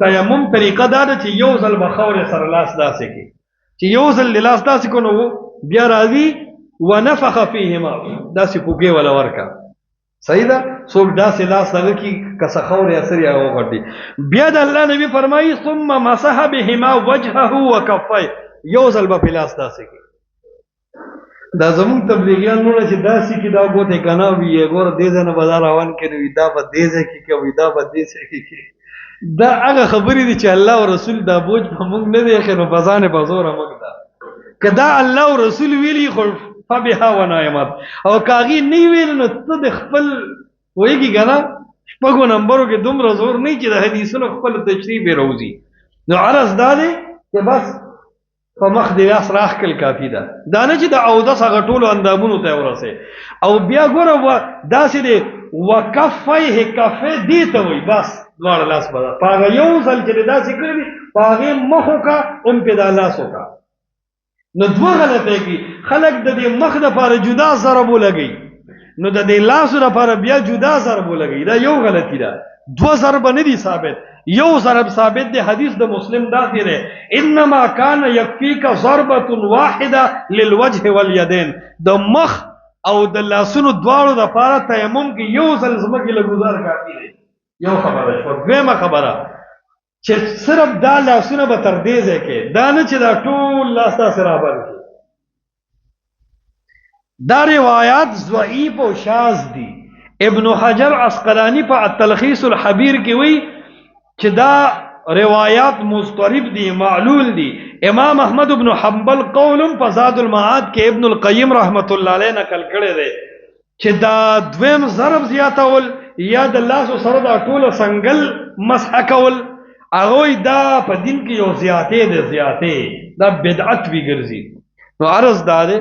تیمم طریقه دا ده چې یو ځل به خاورې سره لاس داسې کې چې یو ځل لاس داسې کو نو بیا راځي ونفخ فیهما داسې پوکې ولا ورکا صحیح ده څوک داسې لاس دغه کې کسه خاورې اثر یا وغړدي بیا د الله نبی فرمایي ثم مسح بهما وجهه وکفيه یو ځل به په لاس داسې کې دا زمون تبلیغیان نونه چې داسې کې دا ګوتې کنه وی ګور دې نه بازار روان کړي وی دا به دې ځکه کې وی دا به دې ځکه کې دا هغه خبرې دي چې الله او رسول دا بوج په موږ نه دی خو بزانه بازور موږ دا کدا الله او رسول ویلي خو فبها ونعمت او کاغي نه ویل نو ته د خپل وایي کنه شپږو نمبرو کې دومره زور نه چې د حدیثونو خپل تشریح به روزي نو عرض دا دی چې بس په مخ دی لاس راخکل کافی ده دا نه چې د اودس هغه ټولو اندامونو ته ورسه او بیا ګوره داسې دی وکفیه کفه دی ته وایي بس دواړه لاس به په هغه یو ځل چې داسې کړي دي په هغې مخ وکړه هم پې دا لاس وکړه نو دوه غلطۍ کوي خلک د دې مخ دپاره جدا ضرب ولګوي نو د دې لاسو دپاره بیا جدا ضرب ولګوي دا یو غلطي ده دوه ضرب نه دي ثابت یو ضرب ثابت دی حدیث د مسلم داخل دی انما کان یکفیک ضربه واحده للوجه والیدین د مخ او د لاسونو دواړو دپاره تیمم کې یو ځل ځمکې له ګزار کافي دی یو خبره شوه دویمه خبره چې صرف دا لاسونه به تر دې ځای کې دا نه چې دا ټول لاس تاسې رابند کړي دا روایات ضعیف او شاذ دي ابن حجر عسقلانی په التلخیص الحبیر کې وی چې دا روایات مضطرب دي معلول دي امام احمد بن حنبل قولم په زاد المعاد کې ابن القیم رحمت الله علیه نقل کړی دی چې دا دویم ضرب زیاتول یا د لاسو سره دا ټوله سنگل مسح کول هغوی دا په دین کې یو زیاتې دی زیاتې دا بدعت وي ګرځي نو عرض دا دی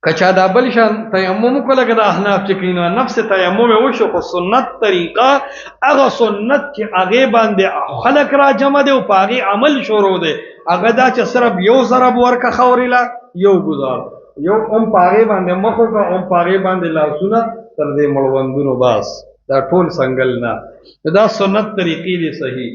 که چا دا بل شان تیمم کو لکه د احناف چې کوي نو نفس تیمم وشو خو سنت طریقه هغه سنت چې هغې باندې خلک را جمع دی او په هغې عمل شروع دی هغه دا چې صرف یو ضرب ورکه خاورې له یو ګزار یو هم په هغې باندې مخ وکړه هم په هغې باندې لاسونه تر دې مړوندونو باس دا ټول سنګل نه دا سنت طریقې دي صحیح